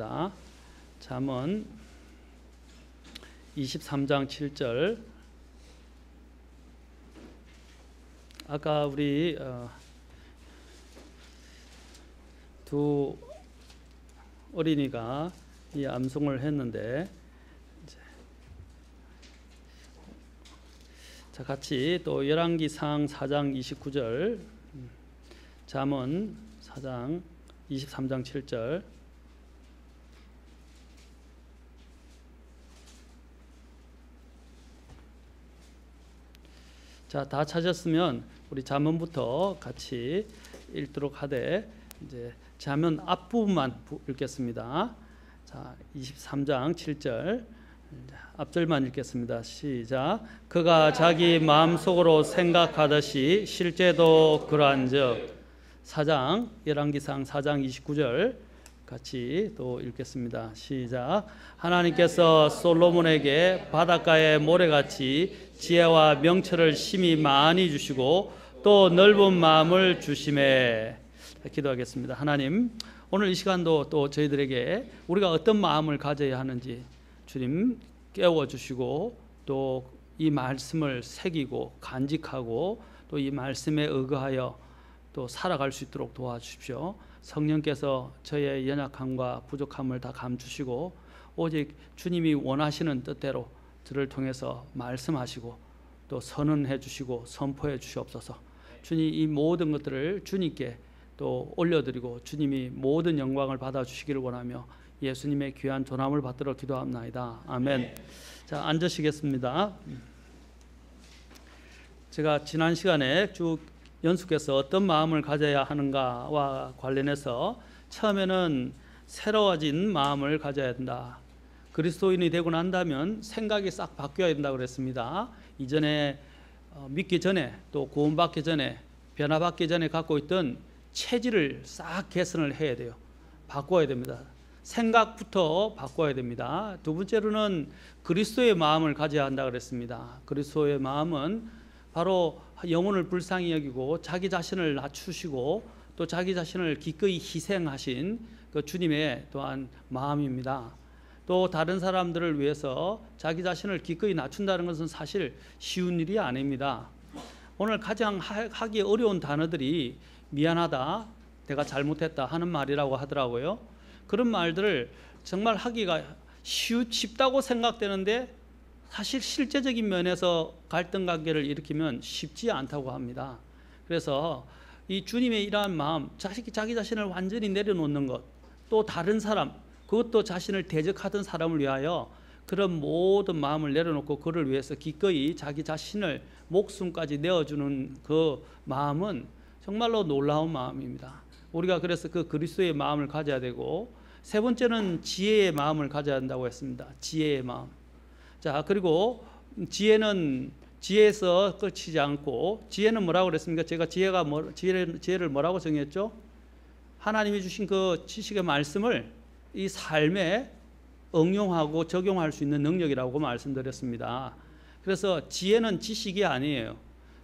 읽겠습니다. 잠언 23장 7절. 아까 우리 두 어린이가 이 암송을 했는데, 자, 같이 또 열왕기상 4장 29절, 잠언 4장 23장 7절. 자, 다 찾았으면 우리 잠언부터 같이 읽도록 하되, 이제 잠언 앞부분만 읽겠습니다. 자, 23장 7절 앞절만 읽겠습니다. 시작. 그가 자기 마음속으로 생각하듯이 실제도 그러한즉. 4장 열왕기상 4장 29절 같이 또 읽겠습니다. 시작. 하나님께서 솔로몬에게 바닷가의 모래같이 지혜와 명철을 심히 많이 주시고 또 넓은 마음을 주심에. 기도하겠습니다. 하나님, 오늘 이 시간도 또 저희들에게 우리가 어떤 마음을 가져야 하는지 주님 깨워주시고, 또 이 말씀을 새기고 간직하고 또 이 말씀에 의거하여 또 살아갈 수 있도록 도와주십시오. 성령께서 저의 연약함과 부족함을 다 감추시고 오직 주님이 원하시는 뜻대로 저를 통해서 말씀하시고 또 선언해 주시고 선포해 주시옵소서. 주님, 이 모든 것들을 주님께 또 올려드리고 주님이 모든 영광을 받아주시기를 원하며 예수님의 귀한 존함을 받도록 기도합나이다. 아멘. 자, 앉으시겠습니다. 제가 지난 시간에 쭉 연수께서 어떤 마음을 가져야 하는가와 관련해서 처음에는 새로워진 마음을 가져야 된다. 그리스도인이 되고 난다면 생각이 싹 바뀌어야 된다고 그랬습니다. 이전에 믿기 전에 또 구원받기 전에 변화받기 전에 갖고 있던 체질을 싹 개선을 해야 돼요. 바꿔야 됩니다. 생각부터 바꿔야 됩니다. 두 번째로는 그리스도의 마음을 가져야 한다 그랬습니다. 그리스도의 마음은 바로 영혼을 불쌍히 여기고 자기 자신을 낮추시고 또 자기 자신을 기꺼이 희생하신 그 주님의 또한 마음입니다. 또 다른 사람들을 위해서 자기 자신을 기꺼이 낮춘다는 것은 사실 쉬운 일이 아닙니다. 오늘 가장 하기 어려운 단어들이 미안하다, 내가 잘못했다 하는 말이라고 하더라고요. 그런 말들을 정말 하기가 쉽다고 생각되는데 사실 실제적인 면에서 갈등 관계를 일으키면 쉽지 않다고 합니다. 그래서 이 주님의 이러한 마음, 자기 자신을 완전히 내려놓는 것, 또 다른 사람, 그것도 자신을 대적하던 사람을 위하여 그런 모든 마음을 내려놓고 그를 위해서 기꺼이 자기 자신을 목숨까지 내어주는 그 마음은 정말로 놀라운 마음입니다. 우리가 그래서 그 그리스도의 마음을 가져야 되고, 세 번째는 지혜의 마음을 가져야 한다고 했습니다. 지혜의 마음. 자, 그리고 지혜에서 끝이지 않고, 지혜는 뭐라고 그랬습니까? 제가 지혜를 뭐라고 정했죠? 하나님이 주신 그 지식의 말씀을 이 삶에 응용하고 적용할 수 있는 능력이라고 말씀드렸습니다. 그래서 지혜는 지식이 아니에요.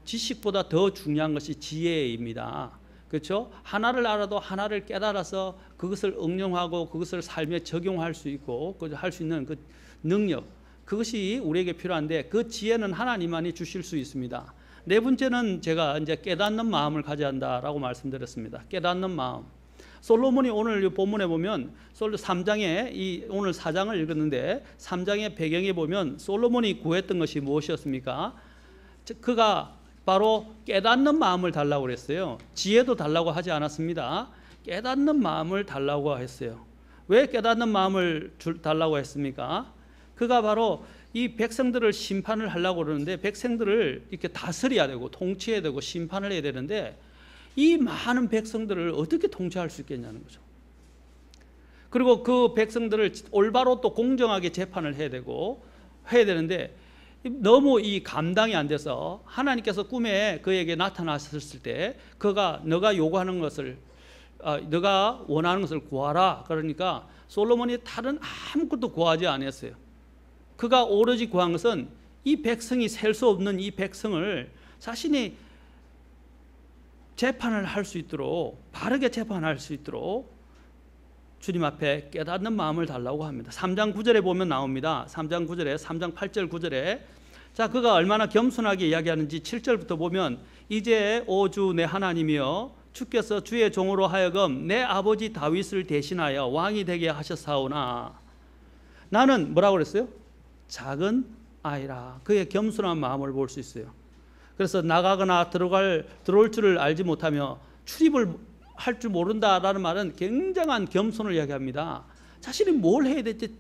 지식보다 더 중요한 것이 지혜입니다. 그렇죠? 하나를 알아도 하나를 깨달아서 그것을 응용하고 그것을 삶에 적용할 수 있고 할 수 있는 그 능력, 그것이 우리에게 필요한데 그 지혜는 하나님만이 주실 수 있습니다. 네 번째는 제가 이제 깨닫는 마음을 가져야 한다라고 말씀드렸습니다. 깨닫는 마음. 솔로몬이 오늘 이 본문에 보면 3장에 오늘 4장을 읽었는데 3장의 배경에 보면 솔로몬이 구했던 것이 무엇이었습니까? 그가 바로 깨닫는 마음을 달라고 그랬어요. 지혜도 달라고 하지 않았습니다. 깨닫는 마음을 달라고 했어요. 왜 깨닫는 마음을 달라고 했습니까? 그가 바로 이 백성들을 심판을 하려고 그러는데 백성들을 이렇게 다스려야 되고 통치해야 되고 심판을 해야 되는데 이 많은 백성들을 어떻게 통치할 수 있겠냐는 거죠. 그리고 그 백성들을 올바로 또 공정하게 재판을 해야 되는데 너무 이 감당이 안 돼서 하나님께서 꿈에 그에게 나타나셨을 때 너가 요구하는 것을 너가 원하는 것을 구하라. 그러니까 솔로몬이 다른 아무것도 구하지 않았어요. 그가 오로지 구한 것은 이 백성이 셀 수 없는 이 백성을 자신이 재판을 할 수 있도록, 바르게 재판할 수 있도록 주님 앞에 깨닫는 마음을 달라고 합니다. 3장 9절에 보면 나옵니다. 3장 9절에 3장 8절 9절에 자 그가 얼마나 겸손하게 이야기하는지 7절부터 보면 이제 오 주 내 하나님이여 주께서 주의 종으로 하여금 내 아버지 다윗을 대신하여 왕이 되게 하셨사오나 나는 뭐라고 그랬어요? 작은 아이라. 그의 겸손한 마음을 볼 수 있어요. 그래서 나가거나 들어올 줄을 알지 못하며 출입을 할 줄 모른다라는 말은 굉장한 겸손을 이야기합니다. 자신이 뭘 해야 될지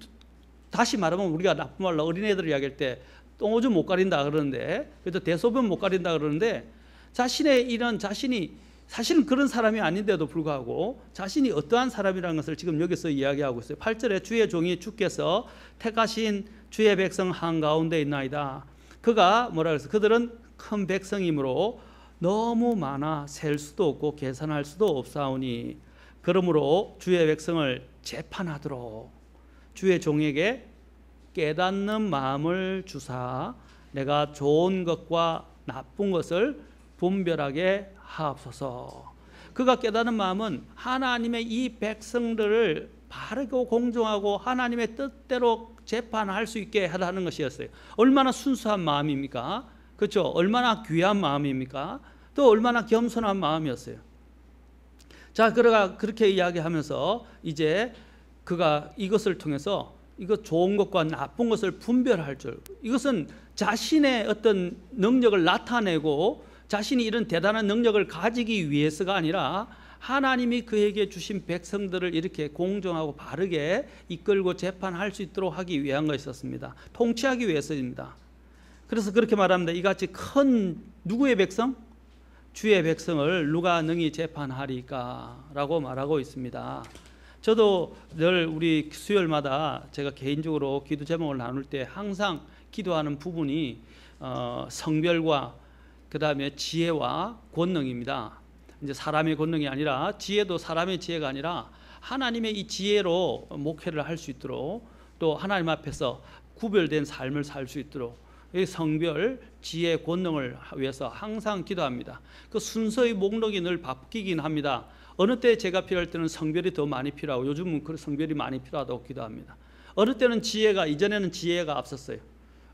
다시 말하면 우리가 나쁜 말로 어린애들 이야기할 때 똥오줌 못 가린다 그러는데 그래도 대소변 못 가린다 그러는데 자신의 이런 자신이 사실은 그런 사람이 아닌데도 불구하고 자신이 어떠한 사람이라는 것을 지금 여기서 이야기하고 있어요. 8절에 주의 종이 주께서 택하신 주의 백성 한가운데 있나이다. 그가 뭐라 그랬어요? 그들은 큰 백성이므로 너무 많아 셀 수도 없고 계산할 수도 없사오니 그러므로 주의 백성을 재판하도록 주의 종에게 깨닫는 마음을 주사 내가 좋은 것과 나쁜 것을 분별하게 하옵소서. 그가 깨닫는 마음은 하나님의 이 백성들을 바르고 공정하고 하나님의 뜻대로 재판할 수 있게 하라는 것이었어요. 얼마나 순수한 마음입니까? 그렇죠? 얼마나 귀한 마음입니까? 또 얼마나 겸손한 마음이었어요. 자, 그가 그렇게 이야기하면서 이제 그가 이것을 통해서 이거 좋은 것과 나쁜 것을 분별할 줄, 이것은 자신의 어떤 능력을 나타내고 자신이 이런 대단한 능력을 가지기 위해서가 아니라 하나님이 그에게 주신 백성들을 이렇게 공정하고 바르게 이끌고 재판할 수 있도록 하기 위한 것이었습니다. 통치하기 위해서입니다. 그래서 그렇게 말합니다. 이같이 큰 누구의 백성? 주의 백성을 누가 능히 재판하리까? 라고 말하고 있습니다. 저도 늘 우리 수요일마다 제가 개인적으로 기도 제목을 나눌 때 항상 기도하는 부분이 성별과 그 다음에 지혜와 권능입니다. 이제 사람의 권능이 아니라 지혜도 사람의 지혜가 아니라 하나님의 이 지혜로 목회를 할 수 있도록 또 하나님 앞에서 구별된 삶을 살 수 있도록 이 성별, 지혜, 권능을 위해서 항상 기도합니다. 그 순서의 목록이 늘 바뀌긴 합니다. 어느 때 제가 필요할 때는 성별이 더 많이 필요하고 요즘은 그 성별이 많이 필요하다고 기도합니다. 어느 때는 지혜가 이전에는 지혜가 앞섰어요.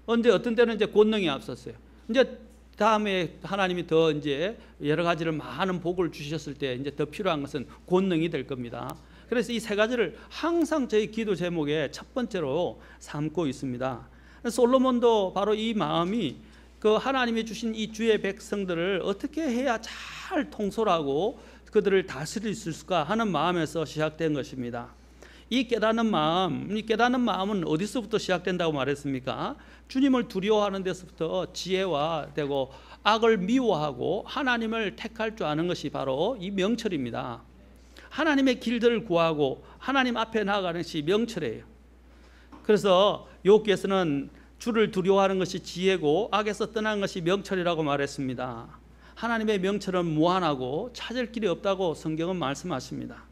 어떤 때는 이제 권능이 앞섰어요. 이제 다음에 하나님이 더 이제 여러 가지를 많은 복을 주셨을 때 이제 더 필요한 것은 권능이 될 겁니다. 그래서 이 세 가지를 항상 저희 기도 제목에 첫 번째로 삼고 있습니다. 솔로몬도 바로 이 마음이 그 하나님이 주신 이 주의 백성들을 어떻게 해야 잘 통솔하고 그들을 다스릴 수 있을까 하는 마음에서 시작된 것입니다. 이 깨닫는 마음은 어디서부터 시작된다고 말했습니까? 주님을 두려워하는 데서부터 지혜와 되고 악을 미워하고 하나님을 택할 줄 아는 것이 바로 이 명철입니다. 하나님의 길들을 구하고 하나님 앞에 나아가는 것이 명철이에요. 그래서 욥기에서는 주를 두려워하는 것이 지혜고 악에서 떠나는 것이 명철이라고 말했습니다. 하나님의 명철은 무한하고 찾을 길이 없다고 성경은 말씀하십니다.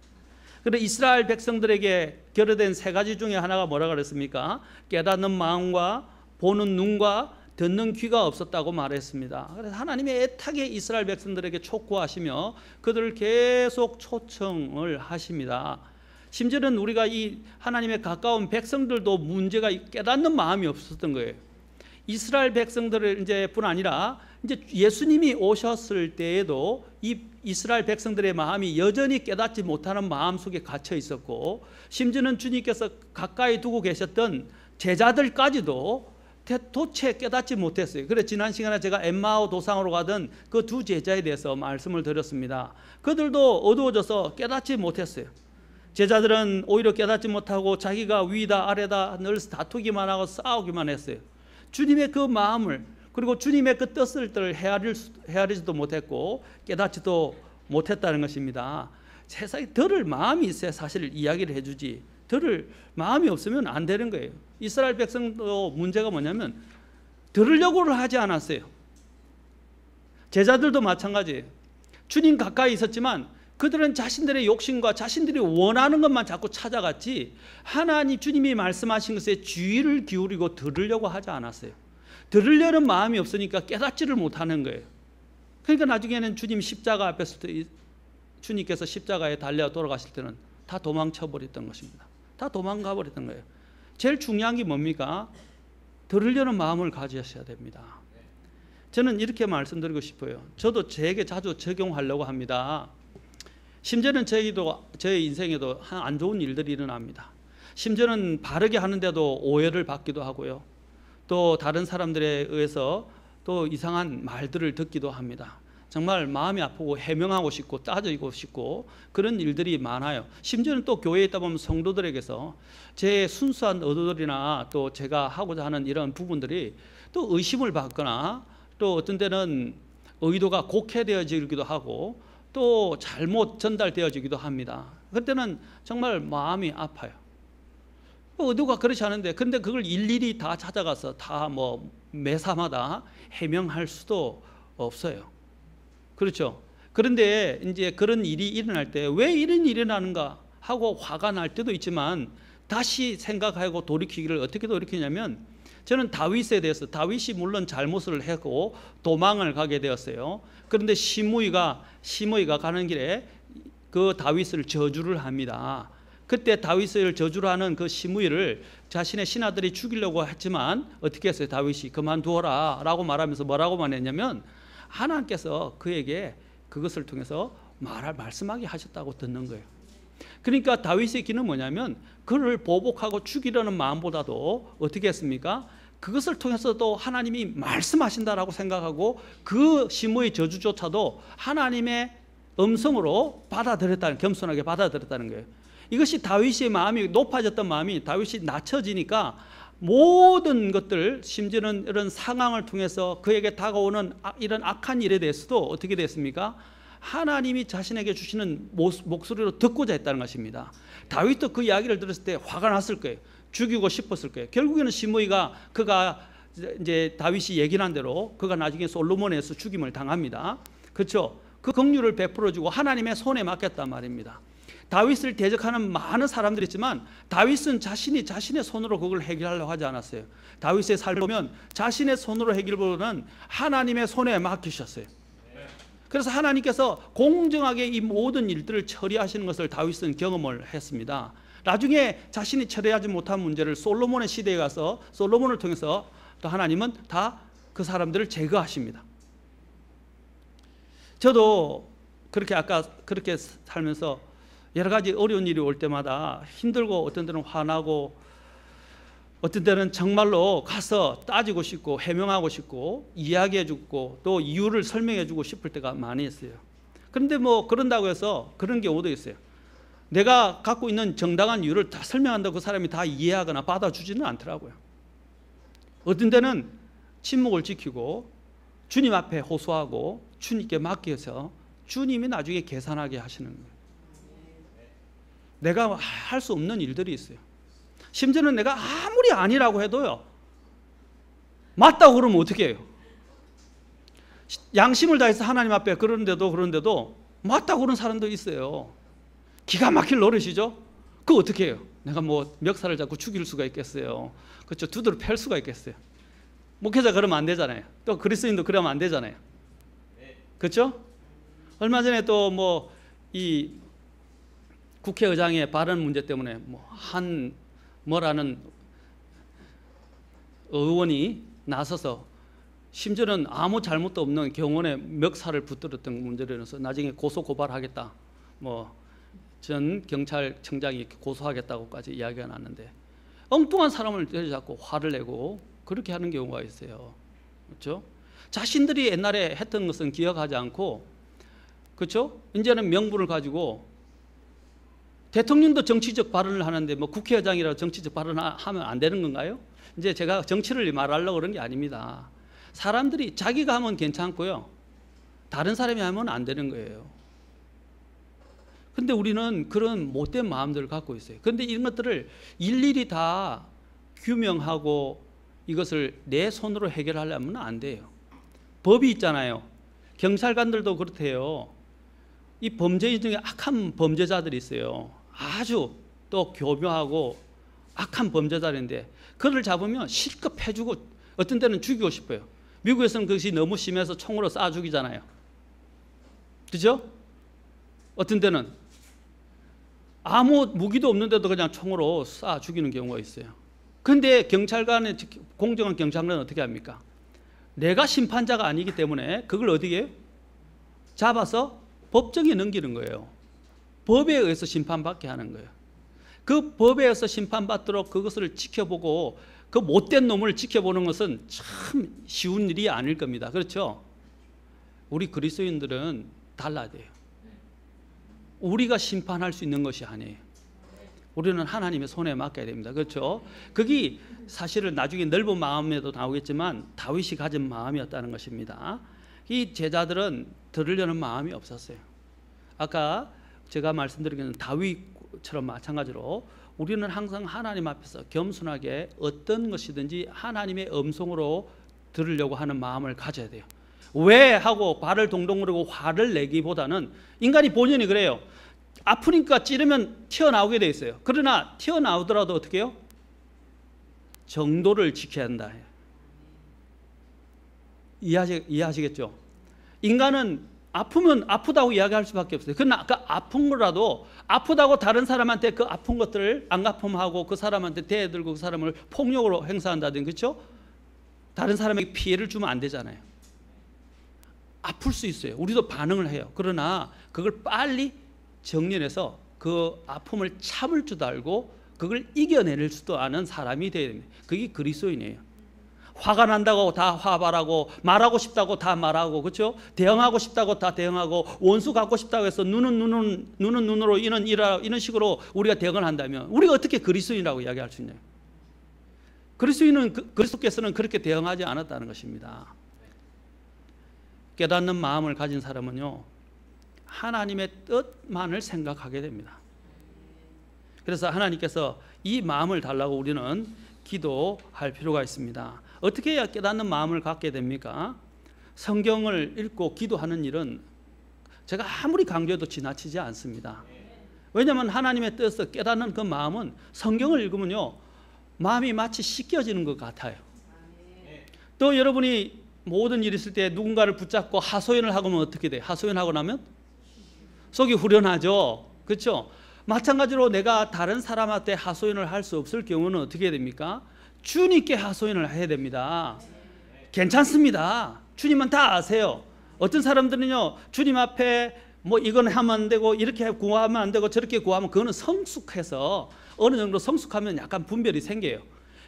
그런데 이스라엘 백성들에게 결여된 세 가지 중에 하나가 뭐라고 그랬습니까? 깨닫는 마음과 보는 눈과 듣는 귀가 없었다고 말했습니다. 그래서 하나님의 애타게 이스라엘 백성들에게 촉구하시며 그들을 계속 초청을 하십니다. 심지어는 우리가 이 하나님의 가까운 백성들도 문제가 깨닫는 마음이 없었던 거예요. 이스라엘 백성들을 이제뿐 아니라 이제 예수님이 오셨을 때에도 이 이스라엘 백성들의 마음이 여전히 깨닫지 못하는 마음 속에 갇혀 있었고, 심지어는 주님께서 가까이 두고 계셨던 제자들까지도 도체 깨닫지 못했어요. 그래서 지난 시간에 제가 엠마오 도상으로 가던 그 두 제자에 대해서 말씀을 드렸습니다. 그들도 어두워져서 깨닫지 못했어요. 제자들은 오히려 깨닫지 못하고 자기가 위다 아래다 늘 다투기만 하고 싸우기만 했어요. 주님의 그 마음을, 그리고 주님의 그 뜻을 헤아리지도 못했고 깨닫지도 못했다는 것입니다. 세상에 들을 마음이 있어야 사실 이야기를 해주지, 들을 마음이 없으면 안 되는 거예요. 이스라엘 백성도 문제가 뭐냐면 들으려고를 하지 않았어요. 제자들도 마찬가지예요. 주님 가까이 있었지만 그들은 자신들의 욕심과 자신들이 원하는 것만 자꾸 찾아갔지 하나님 주님이 말씀하신 것에 주의를 기울이고 들으려고 하지 않았어요. 들으려는 마음이 없으니까 깨닫지를 못하는 거예요. 그러니까 나중에는 주님 십자가 앞에서 주님께서 십자가에 달려 돌아가실 때는 다 도망쳐 버렸던 것입니다. 다 도망가 버렸던 거예요. 제일 중요한 게 뭡니까? 들으려는 마음을 가지셔야 됩니다. 저는 이렇게 말씀드리고 싶어요. 저도 제게 자주 적용하려고 합니다. 심지어는 저의 인생에도 안 좋은 일들이 일어납니다. 심지어는 바르게 하는데도 오해를 받기도 하고요. 또 다른 사람들에 의해서 또 이상한 말들을 듣기도 합니다. 정말 마음이 아프고 해명하고 싶고 따지고 싶고 그런 일들이 많아요. 심지어는 또 교회에 있다 보면 성도들에게서 제 순수한 의도들이나 또 제가 하고자 하는 이런 부분들이 또 의심을 받거나 또 어떤 때는 의도가 곡해되어지기도 하고 또 잘못 전달되어지기도 합니다. 그때는 정말 마음이 아파요. 의도가 그렇지 않은데 근데 그걸 일일이 다 찾아가서 다 뭐 매사마다 해명할 수도 없어요. 그렇죠. 그런데 이제 그런 일이 일어날 때 왜 이런 일이 일어나는가 하고 화가 날 때도 있지만 다시 생각하고 돌이키기를 어떻게 돌이키냐면 저는 다윗에 대해서 다윗이 물론 잘못을 했고 도망을 가게 되었어요. 그런데 시므이가 가는 길에 그 다윗을 저주를 합니다. 그때 다윗을 저주를 하는 그 시므이를 자신의 신하들이 죽이려고 했지만 어떻게 했어요? 다윗이 그만두어라 라고 말하면서 뭐라고 말했냐면 하나님께서 그에게 그것을 통해서 말씀하게 하셨다고 듣는 거예요. 그러니까 다윗의 길은 뭐냐면 그를 보복하고 죽이려는 마음보다도 어떻게 했습니까? 그것을 통해서도 하나님이 말씀하신다라고 생각하고 그 시므의 저주조차도 하나님의 음성으로 받아들였다는, 겸손하게 받아들였다는 거예요. 이것이 다윗의 마음이 높아졌던 마음이 다윗이 낮춰지니까 모든 것들 심지어는 이런 상황을 통해서 그에게 다가오는 이런 악한 일에 대해서도 어떻게 됐습니까? 하나님이 자신에게 주시는 목소리로 듣고자 했다는 것입니다. 다윗도 그 이야기를 들었을 때 화가 났을 거예요. 죽이고 싶었을 거예요. 결국에는 시므이가 그가 이제 다윗이 얘기를 한 대로 그가 나중에 솔로몬에서 죽임을 당합니다. 그렇죠? 그 긍휼을 베풀어주고 하나님의 손에 맡겼단 말입니다. 다윗을 대적하는 많은 사람들이 있지만 다윗은 자신의 손으로 그걸 해결하려고 하지 않았어요. 다윗의 삶을 보면 자신의 손으로 해결보다는 하나님의 손에 맡기셨어요. 그래서 하나님께서 공정하게 이 모든 일들을 처리하시는 것을 다윗은 경험을 했습니다. 나중에 자신이 처리하지 못한 문제를 솔로몬의 시대에 가서 솔로몬을 통해서 또 하나님은 다 그 사람들을 제거하십니다. 저도 그렇게 살면서 여러 가지 어려운 일이 올 때마다 힘들고 어떤 때는 화나고 어떤 때는 정말로 가서 따지고 싶고 해명하고 싶고 이야기해 주고 또 이유를 설명해 주고 싶을 때가 많이 있어요. 그런데 뭐 그런다고 해서 그런 경우도 있어요. 내가 갖고 있는 정당한 이유를 다 설명한다고 그 사람이 다 이해하거나 받아주지는 않더라고요. 어떤 때는 침묵을 지키고 주님 앞에 호소하고 주님께 맡겨서 주님이 나중에 계산하게 하시는 거예요. 내가 할 수 없는 일들이 있어요. 심지어는 내가 아무리 아니라고 해도요, 맞다고 그러면 어떻게 해요? 양심을 다해서 하나님 앞에 그러는데도 맞다고 그러는 사람도 있어요. 기가 막힐 노릇이죠. 그거 어떻게 해요? 내가 뭐 멱살을 잡고 죽일 수가 있겠어요. 그렇죠? 두드러 팰 수가 있겠어요. 목회자 그러면 안 되잖아요. 또 그리스도인도 그러면 안 되잖아요. 그렇죠? 얼마 전에 또 뭐 이 국회의장의 발언 문제 때문에 뭐라는 의원이 나서서 심지어는 아무 잘못도 없는 경원에 멱살을 붙들었던 문제로 인해서 나중에 고소 고발하겠다, 뭐 전 경찰청장이 고소하겠다고까지 이야기가 났는데 엉뚱한 사람을 때려잡고 화를 내고 그렇게 하는 경우가 있어요. 그렇죠? 자신들이 옛날에 했던 것은 기억하지 않고, 그렇죠? 이제는 명분을 가지고 대통령도 정치적 발언을 하는데 뭐 국회의장이라고 정치적 발언을 하면 안 되는 건가요? 이제 제가 정치를 말하려고 그런 게 아닙니다. 사람들이 자기가 하면 괜찮고요, 다른 사람이 하면 안 되는 거예요. 근데 우리는 그런 못된 마음들을 갖고 있어요. 그런데 이런 것들을 일일이 다 규명하고 이것을 내 손으로 해결하려면 안 돼요. 법이 있잖아요. 경찰관들도 그렇대요. 이 범죄인 중에 악한 범죄자들이 있어요. 아주 또 교묘하고 악한 범죄자인데 그를 잡으면 실컷 패주고 어떤 때는 죽이고 싶어요. 미국에서는 그것이 너무 심해서 총으로 쏴 죽이잖아요. 그죠? 어떤 때는 아무 무기도 없는데도 그냥 총으로 쏴 죽이는 경우가 있어요. 근데 경찰관의 공정한 경찰관은 어떻게 합니까? 내가 심판자가 아니기 때문에 그걸 어떻게 해요? 잡아서 법정에 넘기는 거예요. 법에 의해서 심판받게 하는 거예요. 그 법에 의해서 심판받도록 그것을 지켜보고 그 못된 놈을 지켜보는 것은 참 쉬운 일이 아닐 겁니다. 그렇죠? 우리 그리스도인들은 달라야 돼요. 우리가 심판할 수 있는 것이 아니에요. 우리는 하나님의 손에 맡겨야 됩니다. 그렇죠? 그게 사실은 나중에 넓은 마음에도 나오겠지만 다윗이 가진 마음이었다는 것입니다. 이 제자들은 들으려는 마음이 없었어요. 아까 제가 말씀드린 것은 다윗처럼 마찬가지로 우리는 항상 하나님 앞에서 겸손하게 어떤 것이든지 하나님의 음성으로 들으려고 하는 마음을 가져야 돼요. 왜 하고 발을 동동 구르고 화를 내기보다는 인간이 본연이 그래요. 아프니까 찌르면 튀어나오게 돼 있어요. 그러나 튀어나오더라도 어떻게 해요? 정도를 지켜야 한다. 이해하시겠죠? 인간은 아프면 아프다고 이야기할 수밖에 없어요. 그러나 그 아픈 거라도 아프다고 다른 사람한테 그 아픈 것들을 안갚음하고 그 사람한테 대들고 그 사람을 폭력으로 행사한다든지, 그렇죠? 다른 사람에게 피해를 주면 안 되잖아요. 아플 수 있어요. 우리도 반응을 해요. 그러나 그걸 빨리 정리해서 그 아픔을 참을 줄 알고 그걸 이겨낼 수도 아는 사람이 되어야 됩니다. 그게 그리스도인이에요. 화가 난다고 다 화발하고 말하고 싶다고 다 말하고, 그렇죠? 대응하고 싶다고 다 대응하고 원수 갖고 싶다고 해서 눈은 눈으로 이런 식으로 우리가 대응을 한다면 우리가 어떻게 그리스도인이라고 이야기할 수 있나요? 그리스도인은 그리스도께서는 그렇게 대응하지 않았다는 것입니다. 깨닫는 마음을 가진 사람은요, 하나님의 뜻만을 생각하게 됩니다. 그래서 하나님께서 이 마음을 달라고 우리는 기도할 필요가 있습니다. 어떻게 해야 깨닫는 마음을 갖게 됩니까? 성경을 읽고 기도하는 일은 제가 아무리 강조해도 지나치지 않습니다. 왜냐하면 하나님의 뜻을 깨닫는 그 마음은 성경을 읽으면요, 마음이 마치 씻겨지는 것 같아요. 또 여러분이 모든 일이 있을 때 누군가를 붙잡고 하소연을 하고 나면 어떻게 돼요? 하소연하고 나면 속이 후련하죠. 그렇죠? 마찬가지로 내가 다른 사람한테 하소연을 할 수 없을 경우는 어떻게 됩니까? 주님께 하소연을 해야 됩니다. 괜찮습니다. 주님은 다 아세요. 어떤 사람들은요, 주님 앞에 뭐 이건 하면 안 되고 이렇게 구하면 안 되고 저렇게 구하면 그거는 성숙해서 어느 정도 성숙하면 약간 분별이 생겨요.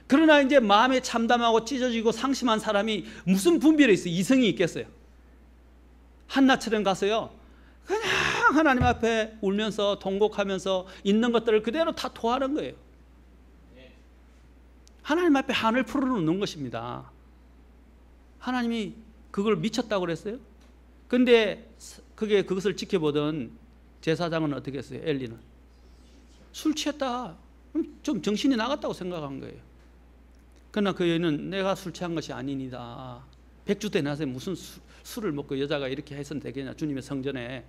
그러나 이제 마음에 참담하고 찢어지고 상심한 사람이 무슨 분별이 있어요? 이성이 있겠어요? 한나처럼 가서요, 그냥 하나님 앞에 울면서 통곡하면서 있는 것들을 그대로 다 토하는 거예요. 하나님 앞에 한을 풀어놓는 것입니다. 하나님이 그걸 미쳤다고 그랬어요? 근데 그것을 지켜보던 제사장은 어떻게 했어요? 엘리는 술 취했다, 좀 정신이 나갔다고 생각한 거예요. 그러나 그 여인은 내가 술 취한 것이 아니니다. 백주 내놔서 무슨 술을 먹고 여자가 이렇게 해서는 되겠냐, 주님의 성전에.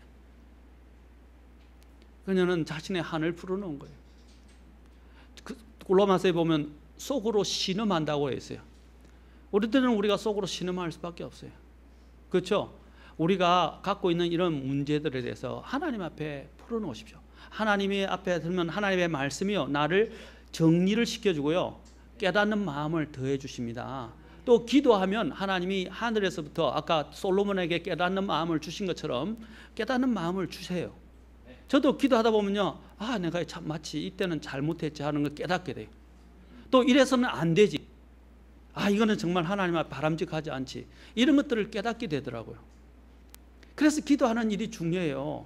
그녀는 자신의 한을 풀어놓은 거예요. 로마서에 보면 속으로 신음한다고 했어요. 우리가 속으로 신음할 수밖에 없어요. 그렇죠? 우리가 갖고 있는 이런 문제들에 대해서 하나님 앞에 풀어놓으십시오. 하나님의 앞에 들면 하나님의 말씀이요, 나를 정리를 시켜주고요, 깨닫는 마음을 더해 주십니다. 또 기도하면 하나님이 하늘에서부터 아까 솔로몬에게 깨닫는 마음을 주신 것처럼 깨닫는 마음을 주세요. 저도 기도하다 보면요, 내가 참 마치 이때는 잘못했지 하는 걸 깨닫게 돼요. 또 이래서는 안 되지, 이거는 정말 하나님 앞에 바람직하지 않지, 이런 것들을 깨닫게 되더라고요. 그래서 기도하는 일이 중요해요.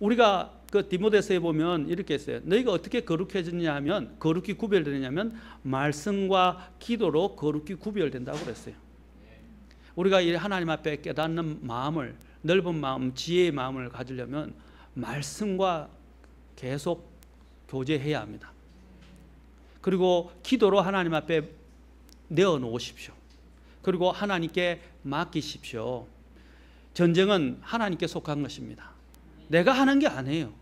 우리가 그 디모데서에 보면 이렇게 했어요. 너희가 어떻게 거룩해지느냐 하면, 거룩히 구별되느냐면 말씀과 기도로 거룩히 구별된다고 그랬어요. 우리가 이 하나님 앞에 깨닫는 마음을, 넓은 마음, 지혜의 마음을 가지려면 말씀과 계속 교제해야 합니다. 그리고 기도로 하나님 앞에 내어놓으십시오. 그리고 하나님께 맡기십시오. 전쟁은 하나님께 속한 것입니다. 내가 하는 게 아니에요.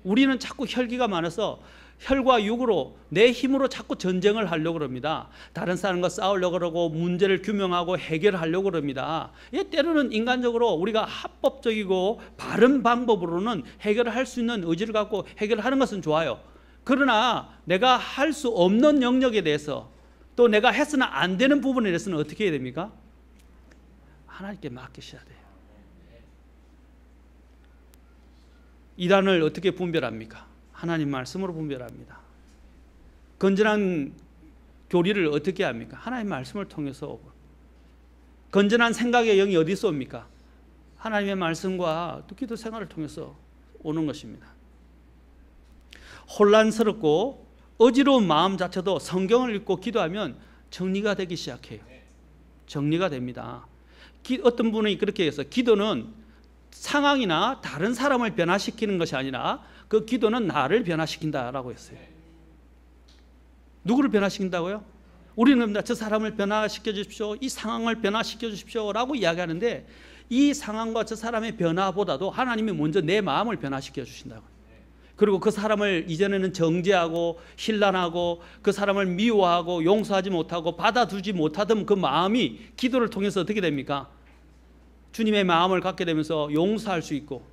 우리는 자꾸 혈기가 많아서 혈과 육으로 내 힘으로 자꾸 전쟁을 하려고 그럽니다. 다른 사람과 싸우려고 그러고 문제를 규명하고 해결하려고 그럽니다. 때로는 인간적으로 우리가 합법적이고 바른 방법으로는 해결을 할 수 있는 의지를 갖고 해결을 하는 것은 좋아요. 그러나 내가 할 수 없는 영역에 대해서 또 내가 해서는 안 되는 부분에 대해서는 어떻게 해야 됩니까? 하나님께 맡기셔야 돼요. 이단을 어떻게 분별합니까? 하나님 말씀으로 분별합니다. 건전한 교리를 어떻게 합니까? 하나님 말씀을 통해서. 건전한 생각의 영이 어디서 옵니까? 하나님의 말씀과 기도 생활을 통해서 오는 것입니다. 혼란스럽고 어지러운 마음 자체도 성경을 읽고 기도하면 정리가 되기 시작해요. 정리가 됩니다. 어떤 분이 그렇게 해서 기도는 상황이나 다른 사람을 변화시키는 것이 아니라 그 기도는 나를 변화시킨다라고 했어요. 누구를 변화시킨다고요? 우리는 저 사람을 변화시켜 주십시오, 이 상황을 변화시켜 주십시오 라고 이야기하는데, 이 상황과 저 사람의 변화보다도 하나님이 먼저 내 마음을 변화시켜 주신다고. 그리고 그 사람을 이전에는 정죄하고 신란하고 그 사람을 미워하고 용서하지 못하고 받아두지 못하던 그 마음이 기도를 통해서 어떻게 됩니까? 주님의 마음을 갖게 되면서 용서할 수 있고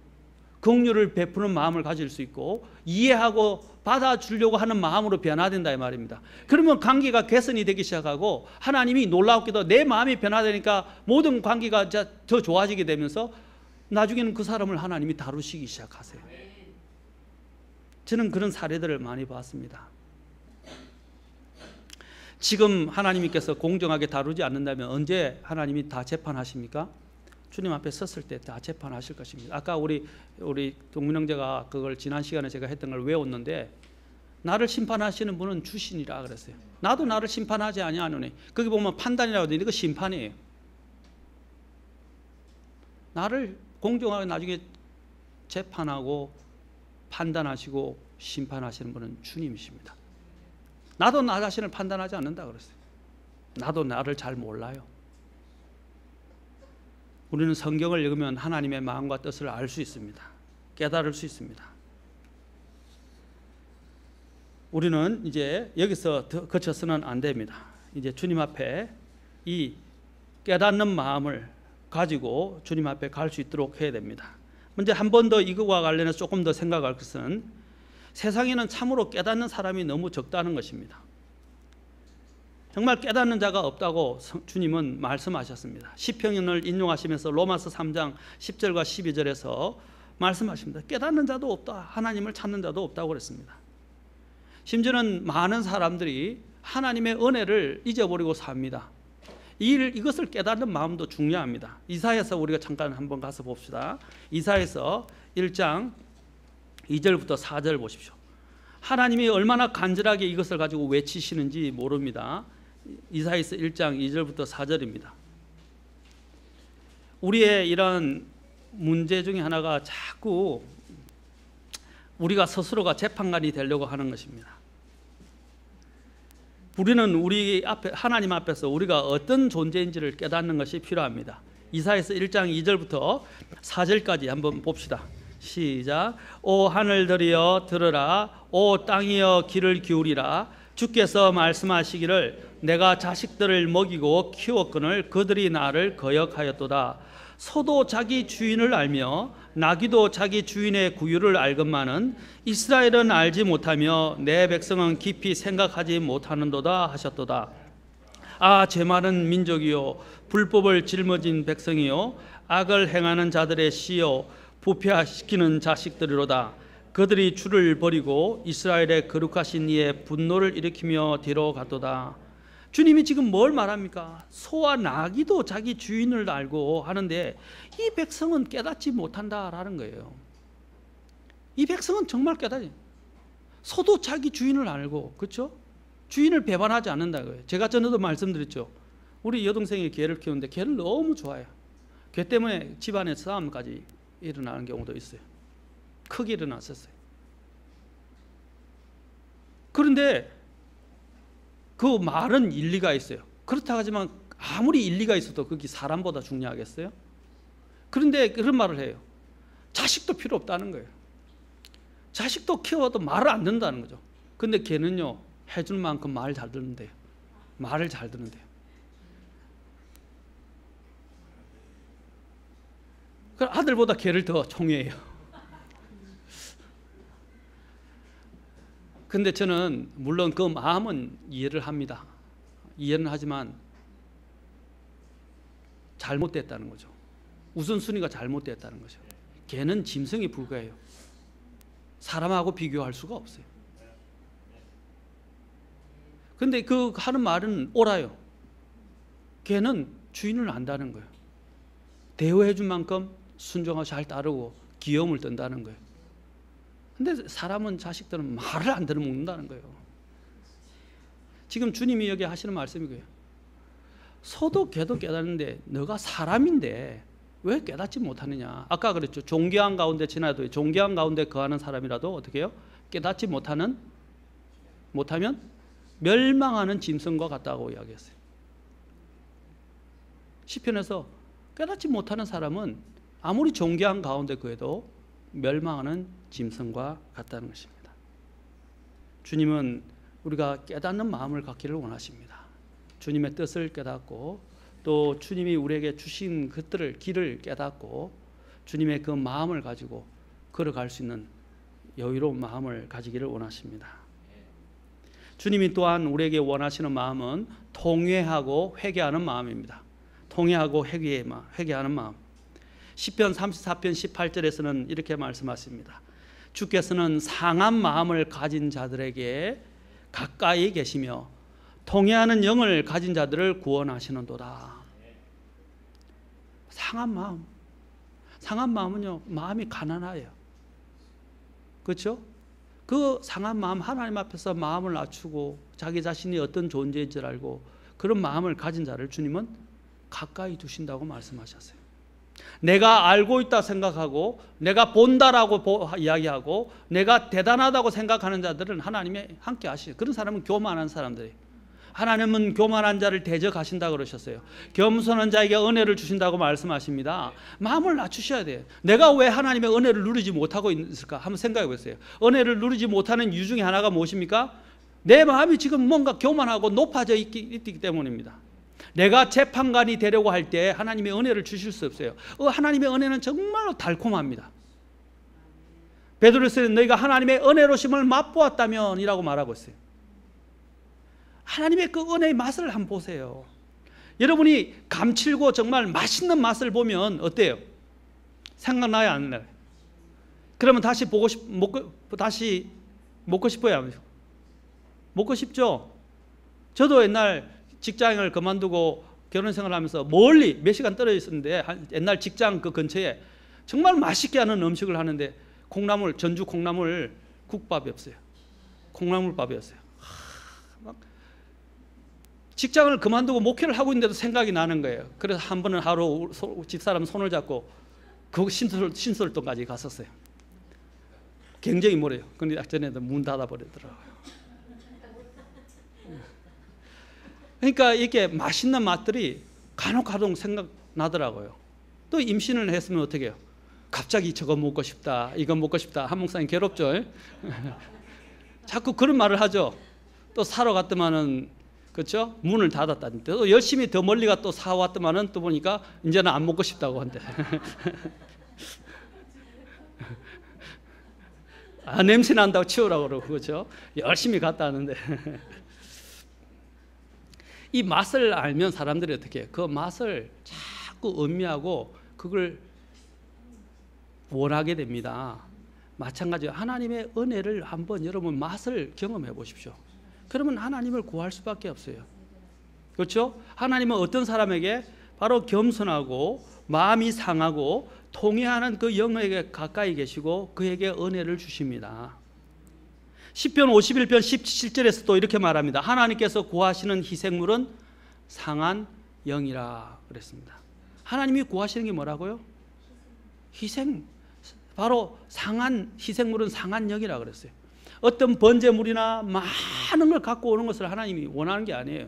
긍휼을 베푸는 마음을 가질 수 있고 이해하고 받아주려고 하는 마음으로 변화된다 이 말입니다. 그러면 관계가 개선이 되기 시작하고 하나님이 놀랍게도 내 마음이 변화되니까 모든 관계가 더 좋아지게 되면서 나중에는 그 사람을 하나님이 다루시기 시작하세요. 저는 그런 사례들을 많이 봤습니다. 지금 하나님께서 공정하게 다루지 않는다면 언제 하나님이 다 재판하십니까? 주님 앞에 섰을 때 다 재판하실 것입니다. 아까 우리 동문 형제가 그걸 지난 시간에 제가 했던 걸 외웠는데, 나를 심판하시는 분은 주신이라 그랬어요. 나도 나를 심판하지 아니하노니. 거기 보면 판단이라고 되는데 이거 심판이에요. 나를 공정하게 나중에 재판하고 판단하시고 심판하시는 분은 주님이십니다. 나도 나 자신을 판단하지 않는다 그랬어요. 나도 나를 잘 몰라요. 우리는 성경을 읽으면 하나님의 마음과 뜻을 알 수 있습니다. 깨달을 수 있습니다. 우리는 이제 여기서 더 거쳐서는 안 됩니다. 이제 주님 앞에 이 깨닫는 마음을 가지고 주님 앞에 갈 수 있도록 해야 됩니다. 먼저 한 번 더 이거와 관련해서 조금 더 생각할 것은, 세상에는 참으로 깨닫는 사람이 너무 적다는 것입니다. 정말 깨닫는 자가 없다고 주님은 말씀하셨습니다. 시편을 인용하시면서 로마서 3장 10절과 12절에서 말씀하십니다. 깨닫는 자도 없다, 하나님을 찾는 자도 없다고 그랬습니다. 심지어는 많은 사람들이 하나님의 은혜를 잊어버리고 삽니다. 이것을 깨닫는 마음도 중요합니다. 이사야서 우리가 잠깐 한번 가서 봅시다. 이사야서 1장 2절부터 4절 보십시오. 하나님이 얼마나 간절하게 이것을 가지고 외치시는지 모릅니다. 이사야서 1장 2절부터 4절입니다. 우리의 이런 문제 중에 하나가 자꾸 우리가 스스로가 재판관이 되려고 하는 것입니다. 우리는 우리 앞에 하나님 앞에서 우리가 어떤 존재인지를 깨닫는 것이 필요합니다. 이사야서 1장 2절부터 4절까지 한번 봅시다. 시작. 오 하늘들이여 들으라, 오 땅이여 귀를 기울이라. 주께서 말씀하시기를 내가 자식들을 먹이고 키웠거늘 그들이 나를 거역하였도다. 소도 자기 주인을 알며 나귀도 자기 주인의 구유를 알건만은 이스라엘은 알지 못하며 내 백성은 깊이 생각하지 못하는도다 하셨도다. 아 죄 많은 민족이요 불법을 짊어진 백성이요 악을 행하는 자들의 씨요 부패시키는 자식들이로다. 그들이 주를 버리고 이스라엘의 거룩하신 이의 분노를 일으키며 뒤로 갔도다. 주님이 지금 뭘 말합니까? 소와 나귀도 자기 주인을 알고 하는데 이 백성은 깨닫지 못한다라는 거예요. 이 백성은 정말 깨닫지. 소도 자기 주인을 알고, 그렇죠? 주인을 배반하지 않는다 거예요. 제가 전에도 말씀드렸죠. 우리 여동생이 개를 키우는데 개를 너무 좋아해요. 개 때문에 집안에 싸움까지 일어나는 경우도 있어요. 크게 일어났었어요. 그런데 그 말은 일리가 있어요. 그렇다고 하지만 아무리 일리가 있어도 그게 사람보다 중요하겠어요? 그런데 그런 말을 해요. 자식도 필요 없다는 거예요. 자식도 키워도 말을 안 듣는다는 거죠. 근데 걔는요, 해줄 만큼 말 잘 듣는데요. 말을 잘 듣는데요. 그 아들보다 걔를 더 총애해요. 근데 저는 물론 그 마음은 이해를 합니다. 이해는 하지만 잘못됐다는 거죠. 우선순위가 잘못됐다는 거죠. 걔는 짐승에 불과해요. 사람하고 비교할 수가 없어요. 근데 그 하는 말은 옳아요. 걔는 주인을 안다는 거예요. 대우해 준 만큼 순종하고 잘 따르고 귀여움을 뜬다는 거예요. 근데 사람은, 자식들은 말을 안 들어먹는다는 거예요. 지금 주님이 여기 하시는 말씀이 그래요. 소도 개도 깨닫는데 너가 사람인데 왜 깨닫지 못하느냐. 아까 그랬죠. 존귀한 가운데 지나도 존귀한 가운데 거하는 사람이라도 어떻게 해요? 깨닫지 못하면 멸망하는 짐승과 같다고 이야기했어요. 시편에서 깨닫지 못하는 사람은 아무리 존귀한 가운데 거해도 멸망하는 짐승과 같다는 것입니다. 주님은 우리가 깨닫는 마음을 갖기를 원하십니다. 주님의 뜻을 깨닫고 또 주님이 우리에게 주신 것들을, 길을 깨닫고 주님의 그 마음을 가지고 걸어갈 수 있는 여유로운 마음을 가지기를 원하십니다. 주님이 또한 우리에게 원하시는 마음은 통회하고 회개하는 마음입니다. 통회하고 회개하는 마음. 시편 34편 18절에서는 이렇게 말씀하십니다. 주께서는 상한 마음을 가진 자들에게 가까이 계시며 통회하는 영을 가진 자들을 구원하시는도다. 상한 마음. 상한 마음은요, 마음이 가난해요. 그렇죠? 그 상한 마음, 하나님 앞에서 마음을 낮추고 자기 자신이 어떤 존재인 줄 알고 그런 마음을 가진 자를 주님은 가까이 두신다고 말씀하셨어요. 내가 알고 있다 생각하고 내가 본다라고 이야기하고 내가 대단하다고 생각하는 자들은 하나님이 함께 하시죠. 그런 사람은 교만한 사람들이에요. 하나님은 교만한 자를 대적하신다고 그러셨어요. 겸손한 자에게 은혜를 주신다고 말씀하십니다. 마음을 낮추셔야 돼요. 내가 왜 하나님의 은혜를 누리지 못하고 있을까? 한번 생각해 보세요. 은혜를 누리지 못하는 이유 중에 하나가 무엇입니까? 내 마음이 지금 뭔가 교만하고 높아져 있기 때문입니다. 내가 재판관이 되려고 할 때 하나님의 은혜를 주실 수 없어요. 하나님의 은혜는 정말로 달콤합니다. 베드로서는 너희가 하나님의 은혜로심을 맛보았다면 이라고 말하고 있어요. 하나님의 그 은혜의 맛을 한번 보세요. 여러분이 감칠고 정말 맛있는 맛을 보면 어때요? 생각나요, 안 나요? 그러면 다시 다시 먹고 싶어요? 먹고 싶죠? 저도 옛날 직장을 그만두고 결혼생활을 하면서 멀리 몇 시간 떨어져 있었는데 옛날 직장 그 근처에 정말 맛있게 하는 음식을 하는데 전주 콩나물 국밥이었어요. 콩나물밥이었어요. 직장을 그만두고 목회를 하고 있는데도 생각이 나는 거예요. 그래서 한 번은 하루 집사람 손을 잡고 그 신설동까지 갔었어요. 굉장히 멀어요. 근데 전에도 문 닫아버리더라고요. 그러니까 이렇게 맛있는 맛들이 간혹 생각나더라고요. 또 임신을 했으면 어떻게 해요? 갑자기 저거 먹고 싶다, 이거 먹고 싶다. 한 목사님 괴롭죠? 자꾸 그런 말을 하죠. 또 사러 갔더만은 그렇죠? 문을 닫았다는데 또 열심히 더 멀리 가 또 사왔더만은 또 보니까 이제는 안 먹고 싶다고 한대. 냄새 난다고 치우라고 그러고 그렇죠? 열심히 갔다 하는데 이 맛을 알면 사람들이 어떻게 해요? 그 맛을 자꾸 음미하고 그걸 원하게 됩니다. 마찬가지로 하나님의 은혜를 한번 여러분 맛을 경험해 보십시오. 그러면 하나님을 구할 수밖에 없어요. 그렇죠? 하나님은 어떤 사람에게 바로 겸손하고 마음이 상하고 통회하는 그 영에게 가까이 계시고 그에게 은혜를 주십니다. 시편 51편 17절에서 또 이렇게 말합니다. 하나님께서 구하시는 희생물은 상한 영이라 그랬습니다. 하나님이 구하시는 게 뭐라고요? 희생. 바로 상한 희생물은 상한 영이라 그랬어요. 어떤 번제물이나 많은 걸 갖고 오는 것을 하나님이 원하는 게 아니에요.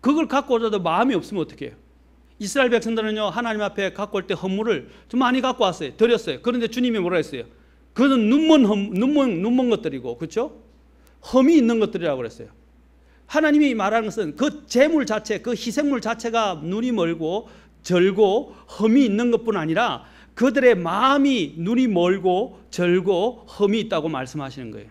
그걸 갖고 오자도 마음이 없으면 어떻게 해요? 이스라엘 백성들은요, 하나님 앞에 갖고 올 때 헌물을 좀 많이 갖고 왔어요. 드렸어요. 그런데 주님이 뭐라 했어요? 그것은 눈먼 것들이고, 그렇죠? 흠이 있는 것들이라고 그랬어요. 하나님이 말하는 것은 그 제물 자체, 그 희생물 자체가 눈이 멀고 절고 흠이 있는 것뿐 아니라 그들의 마음이 눈이 멀고 절고 흠이 있다고 말씀하시는 거예요.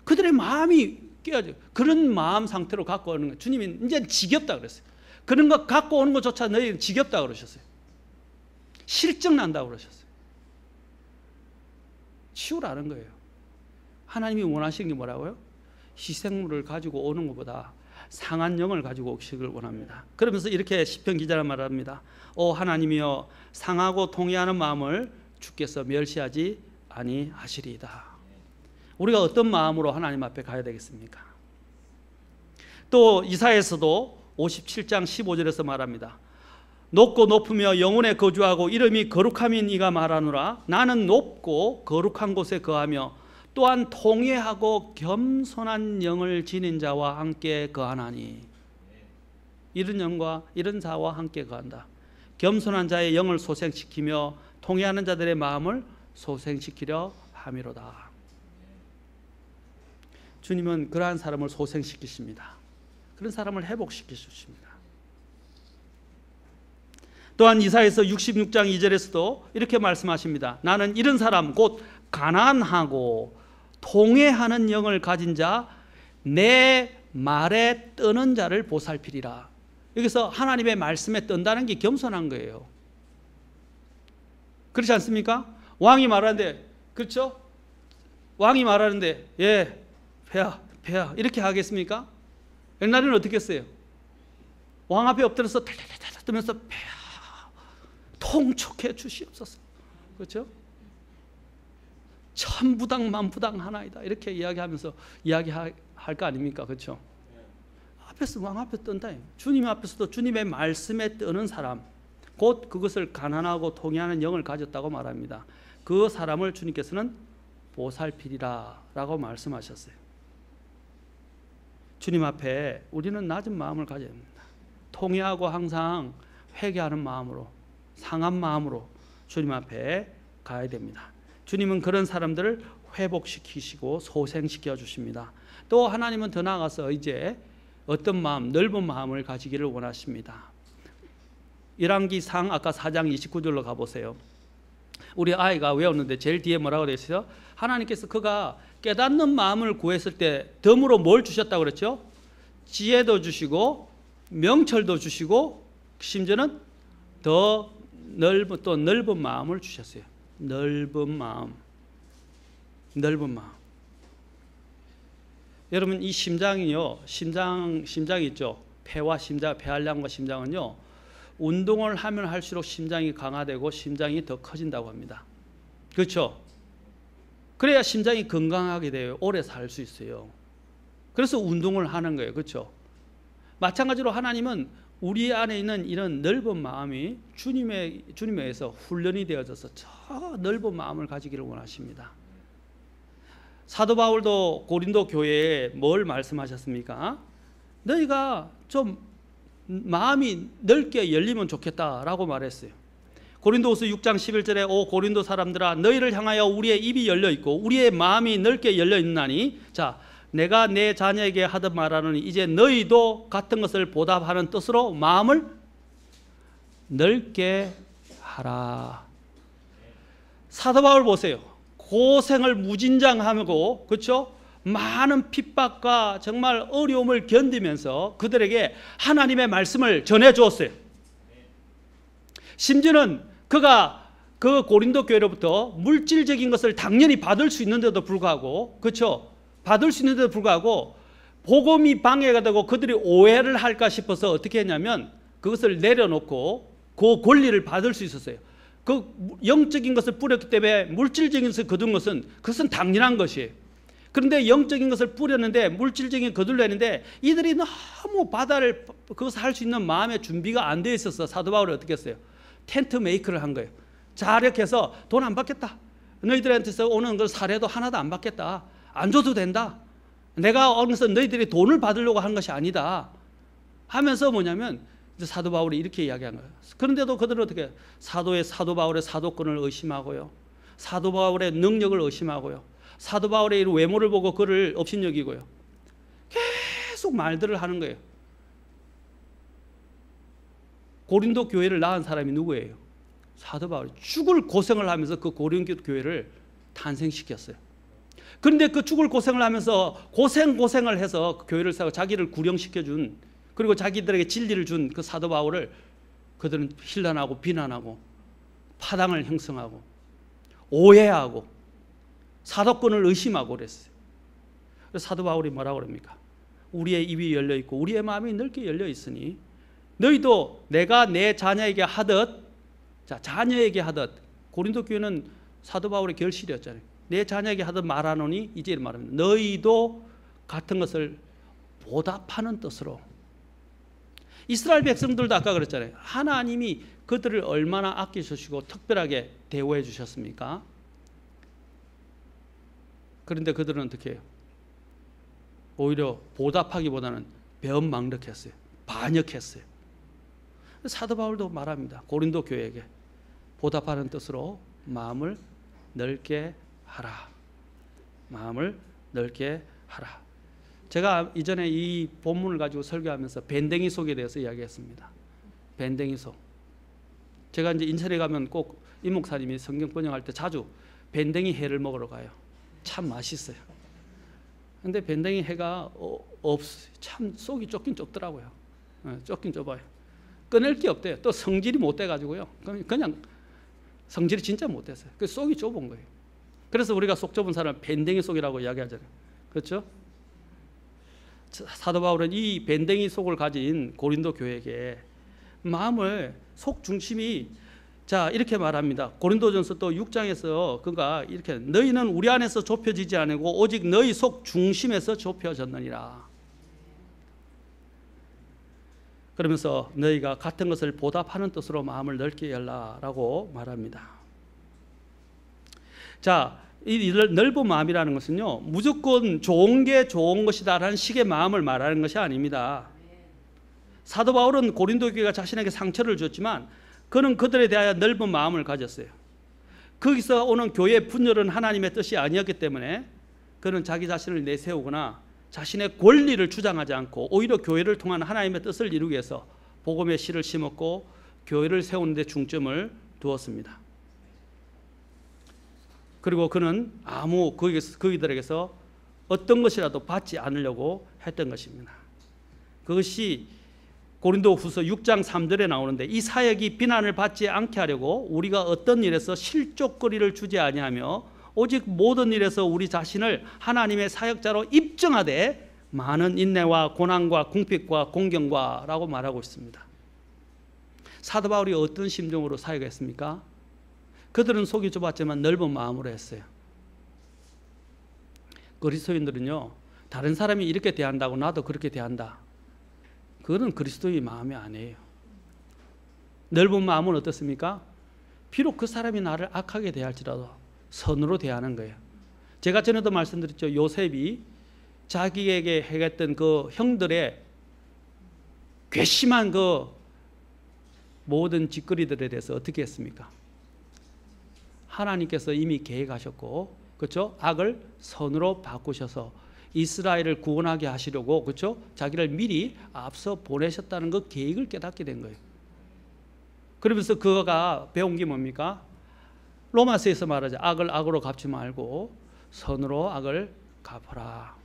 그들의 마음이 깨어져. 그런 마음 상태로 갖고 오는 거예요. 주님이 이제 지겹다 그랬어요. 그런 거 갖고 오는 것조차 너희는 지겹다 그러셨어요. 실증 난다고 그러셨어요. 치우라는 거예요. 하나님이 원하시는 게 뭐라고요? 희생물을 가지고 오는 것보다 상한 영을 가지고 오시길 원합니다. 그러면서 이렇게 시편 기자는 말합니다. 오 하나님이여 상하고 통회하는 마음을 주께서 멸시하지 아니하시리이다. 우리가 어떤 마음으로 하나님 앞에 가야 되겠습니까? 또 이사야에서도 57장 15절에서 말합니다. 높고 높으며 영원에 거주하고 이름이 거룩함인 이가 말하노라. 나는 높고 거룩한 곳에 거하며 또한 통회하고 겸손한 영을 지닌 자와 함께 거하나니. 이런 영과 이런 자와 함께 거한다. 겸손한 자의 영을 소생시키며 통회하는 자들의 마음을 소생시키려 함이로다. 주님은 그러한 사람을 소생시키십니다. 그런 사람을 회복시키십니다. 또한 이사야서 66장 2절에서도 이렇게 말씀하십니다. 나는 이런 사람 곧 가난하고 통회하는 영을 가진 자 내 말에 뜨는 자를 보살피리라. 여기서 하나님의 말씀에 뜬다는 게 겸손한 거예요. 그렇지 않습니까? 왕이 말하는데, 그렇죠? 왕이 말하는데 예 배야 이렇게 하겠습니까? 옛날에는 어떻게 했어요? 왕 앞에 엎드려서 달달달달 뜨면서 배야 통촉해 주시옵소서. 그렇죠? 천부당 만부당 하나이다 이렇게 이야기하면서 이야기할 거 아닙니까? 그렇죠? 앞에서 왕 앞에 뜬다. 주님 앞에서도 주님의 말씀에 뜨는 사람, 곧 그것을 가난하고 통회하는 영을 가졌다고 말합니다. 그 사람을 주님께서는 보살피리라 라고 말씀하셨어요. 주님 앞에 우리는 낮은 마음을 가져야 합니다. 통회하고 항상 회개하는 마음으로, 상한 마음으로 주님 앞에 가야 됩니다. 주님은 그런 사람들을 회복시키시고 소생시켜 주십니다. 또 하나님은 더 나아가서 이제 어떤 마음, 넓은 마음을 가지기를 원하십니다. 열왕기상 아까 4장 29절로 가보세요. 우리 아이가 외웠는데 제일 뒤에 뭐라고 되어 있어요? 하나님께서 그가 깨닫는 마음을 구했을 때 덤으로 뭘 주셨다고 그랬죠? 지혜도 주시고 명철도 주시고 심지어는 더 넓은 마음을 주셨어요. 넓은 마음. 여러분 이 심장이요, 심장이 있죠. 폐와 심장, 폐활량과 심장은요, 운동을 하면 할수록 심장이 강화되고 심장이 더 커진다고 합니다. 그렇죠? 그래야 심장이 건강하게 돼요. 오래 살 수 있어요. 그래서 운동을 하는 거예요. 그렇죠? 마찬가지로 하나님은 우리 안에 있는 이런 넓은 마음이 주님에 의해서 훈련이 되어져서 저 넓은 마음을 가지기를 원하십니다. 사도 바울도 고린도 교회에 뭘 말씀하셨습니까? 너희가 좀 마음이 넓게 열리면 좋겠다라고 말했어요. 고린도후서 6장 11절에 오 고린도 사람들아 너희를 향하여 우리의 입이 열려 있고 우리의 마음이 넓게 열려 있나니 자 내가 내 자녀에게 하듯 말하노니 이제 너희도 같은 것을 보답하는 뜻으로 마음을 넓게 하라. 사도 바울 보세요. 고생을 무진장하고 그렇죠? 많은 핍박과 정말 어려움을 견디면서 그들에게 하나님의 말씀을 전해 주었어요. 심지어는 그가 그 고린도 교회로부터 물질적인 것을 당연히 받을 수 있는데도 불구하고 그렇죠? 받을 수 있는데도 불구하고 복음이 방해가 되고 그들이 오해를 할까 싶어서 어떻게 했냐면 그것을 내려놓고 그 권리를 받을 수 있었어요. 그 영적인 것을 뿌렸기 때문에 물질적인 것을 거둔 것은 그것은 당연한 것이에요. 그런데 영적인 것을 뿌렸는데 물질적인 것을 거둘려는데 이들이 너무 바다를 그것을 할 수 있는 마음의 준비가 안 되어 있어서 사도 바울이 어떻게 했어요? 텐트 메이크를 한 거예요. 자 이렇게 해서 돈 안 받겠다. 너희들한테서 오는 걸 사례도 하나도 안 받겠다. 안 줘도 된다. 내가 어느서 너희들이 돈을 받으려고 한 것이 아니다. 하면서 뭐냐면 사도 바울이 이렇게 이야기한 거예요. 그런데도 그들은 어떻게 해요? 사도 바울의 사도권을 의심하고요. 사도 바울의 능력을 의심하고요. 사도 바울의 외모를 보고 그를 업신여기고요. 계속 말들을 하는 거예요. 고린도 교회를 낳은 사람이 누구예요? 사도 바울이 죽을 고생을 하면서 그 고린도 교회를 탄생시켰어요. 그런데 그 죽을 고생을 하면서 고생을 해서 그 교회를 세우고 자기를 구령시켜준, 그리고 자기들에게 진리를 준 그 사도 바울을 그들은 힐난하고 비난하고 파당을 형성하고 오해하고 사도권을 의심하고 그랬어요. 그래서 사도 바울이 뭐라고 그럽니까? 우리의 입이 열려 있고 우리의 마음이 넓게 열려 있으니 너희도 내가 내 자녀에게 하듯, 자, 자녀에게 하듯, 고린도 교회는 사도 바울의 결실이었잖아요. 내 자녀에게 하듯 말하노니, 이제 말합니다. 너희도 같은 것을 보답하는 뜻으로. 이스라엘 백성들도 아까 그랬잖아요. 하나님이 그들을 얼마나 아끼셔주시고 특별하게 대우해 주셨습니까? 그런데 그들은 어떻게 해요? 오히려 보답하기보다는 배은망덕했어요. 반역했어요. 사도 바울도 말합니다. 고린도 교회에게 보답하는 뜻으로 마음을 넓게 하라. 마음을 넓게 하라. 제가 이전에 이 본문을 가지고 설교하면서 밴댕이 속에 대해서 이야기했습니다. 밴댕이 속. 제가 이제 인천에 가면 꼭 이 목사님이 성경 번역할 때 자주 밴댕이 회를 먹으러 가요. 참 맛있어요. 근데 밴댕이 회가 없어요. 참 속이 좁긴 좁더라고요. 좁긴 좁아요. 꺼낼 게 없대요. 또 성질이 못 돼가지고요. 그냥 성질이 진짜 못 됐어요. 그 속이 좁은 거예요. 그래서 우리가 속 좁은 사람을 밴댕이 속이라고 이야기하잖아요. 그렇죠? 사도 바울은 이 밴댕이 속을 가진 고린도 교회에게 마음을, 속 중심이, 자, 이렇게 말합니다. 고린도전서 또 6장에서 그가 이렇게, 너희는 우리 안에서 좁혀지지 않고 오직 너희 속 중심에서 좁혀졌느니라. 그러면서 너희가 같은 것을 보답하는 뜻으로 마음을 넓게 열라라고 말합니다. 자, 이 넓은 마음이라는 것은요, 무조건 좋은 게 좋은 것이다라는 식의 마음을 말하는 것이 아닙니다. 사도 바울은 고린도 교회가 자신에게 상처를 줬지만 그는 그들에 대하여 넓은 마음을 가졌어요. 거기서 오는 교회의 분열은 하나님의 뜻이 아니었기 때문에 그는 자기 자신을 내세우거나 자신의 권리를 주장하지 않고 오히려 교회를 통한 하나님의 뜻을 이루기 위해서 복음의 씨를 심었고 교회를 세우는 데 중점을 두었습니다. 그리고 그는 그들에게서 어떤 것이라도 받지 않으려고 했던 것입니다. 그것이 고린도후서 6장 3절에 나오는데, 이 사역이 비난을 받지 않게 하려고 우리가 어떤 일에서 실족거리를 주지 아니하며 오직 모든 일에서 우리 자신을 하나님의 사역자로 입증하되 많은 인내와 고난과 궁핍과 공경과 라고 말하고 있습니다. 사도 바울이 어떤 심정으로 사역했습니까? 그들은 속이 좁았지만 넓은 마음으로 했어요. 그리스도인들은요, 다른 사람이 이렇게 대한다고 나도 그렇게 대한다, 그거는 그리스도의 마음이 아니에요. 넓은 마음은 어떻습니까? 비록 그 사람이 나를 악하게 대할지라도 선으로 대하는 거예요. 제가 전에도 말씀드렸죠. 요셉이 자기에게 행했던 그 형들의 괘씸한 그 모든 짓거리들에 대해서 어떻게 했습니까? 하나님께서 이미 계획하셨고, 그렇죠? 악을 선으로 바꾸셔서 이스라엘을 구원하게 하시려고, 그렇죠? 자기를 미리 앞서 보내셨다는 그 계획을 깨닫게 된 거예요. 그러면서 그가 배운 게 뭡니까? 로마서에서 말하자, 악을 악으로 갚지 말고 선으로 악을 갚아라.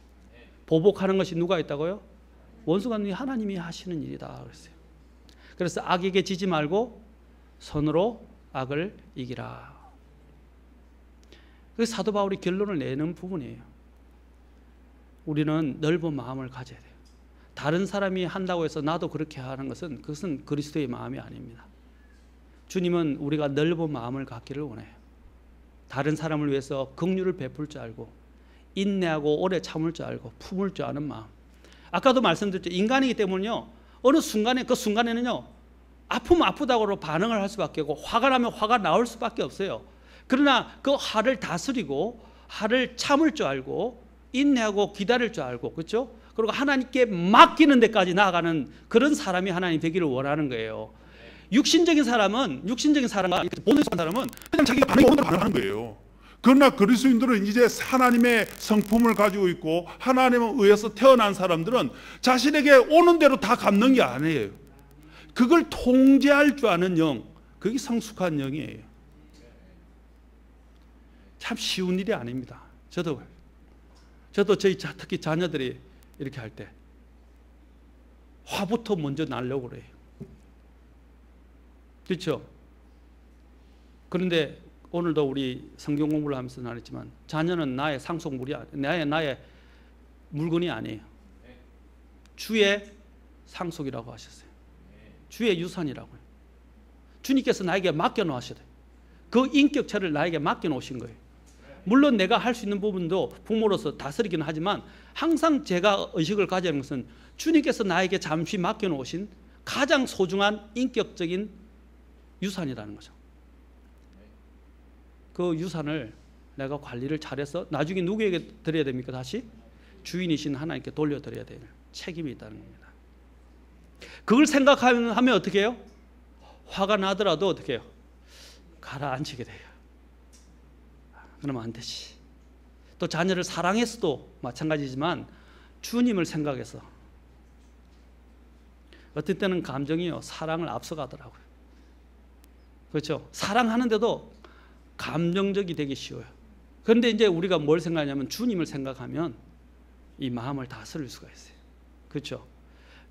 보복하는 것이 누가 있다고요? 원수가 하나님이 하시는 일이다 그랬어요. 그래서 악에게 지지 말고 선으로 악을 이기라. 그래서 사도 바울이 결론을 내는 부분이에요. 우리는 넓은 마음을 가져야 돼요. 다른 사람이 한다고 해서 나도 그렇게 하는 것은, 그것은 그리스도의 마음이 아닙니다. 주님은 우리가 넓은 마음을 갖기를 원해요. 다른 사람을 위해서 긍휼을 베풀 줄 알고, 인내하고 오래 참을 줄 알고, 품을 줄 아는 마음. 아까도 말씀드렸죠. 인간이기 때문에요, 어느 순간에, 그 순간에는요, 아프면 아프다고 반응을 할 수밖에 없고, 화가 나면 화가 나올 수밖에 없어요. 그러나 그 화를 다스리고 화를 참을 줄 알고 인내하고 기다릴 줄 알고, 그렇죠? 그리고 하나님께 맡기는 데까지 나아가는 그런 사람이 하나님 되기를 원하는 거예요. 육신적인 사람과 본능적인 사람은 그냥 자기가 반응이 오는 대로 반응하는 거예요. 그러나 그리스도인들은 이제 하나님의 성품을 가지고 있고 하나님에 의해서 태어난 사람들은 자신에게 오는 대로 다 갚는 게 아니에요. 그걸 통제할 줄 아는 영, 그게 성숙한 영이에요. 참 쉬운 일이 아닙니다. 저도 저희 특히 자녀들이 이렇게 할 때 화부터 먼저 날려고 그래요. 그렇죠? 그런데 오늘도 우리 성경 공부를 하면서 말했지만 자녀는 나의 상속물이 나의 물건이 아니에요. 주의 상속이라고 하셨어요. 주의 유산이라고요. 주님께서 나에게 맡겨놓으셔야 돼요. 그 인격체를 나에게 맡겨놓으신 거예요. 물론 내가 할 수 있는 부분도 부모로서 다스리기는 하지만 항상 제가 의식을 가져야 하는 것은 주님께서 나에게 잠시 맡겨놓으신 가장 소중한 인격적인 유산이라는 거죠. 그 유산을 내가 관리를 잘해서 나중에 누구에게 드려야 됩니까? 다시 주인이신 하나님께 돌려드려야 될 책임이 있다는 겁니다. 그걸 생각하면 어떻게 해요? 화가 나더라도 어떻게 해요? 가라앉히게 돼요. 그러면 안 되지. 또 자녀를 사랑해서도 마찬가지지만 주님을 생각해서 어떤 때는 감정이요 사랑을 앞서가더라고요. 그렇죠? 사랑하는데도 감정적이 되기 쉬워요. 그런데 이제 우리가 뭘 생각하냐면 주님을 생각하면 이 마음을 다스릴 수가 있어요. 그렇죠?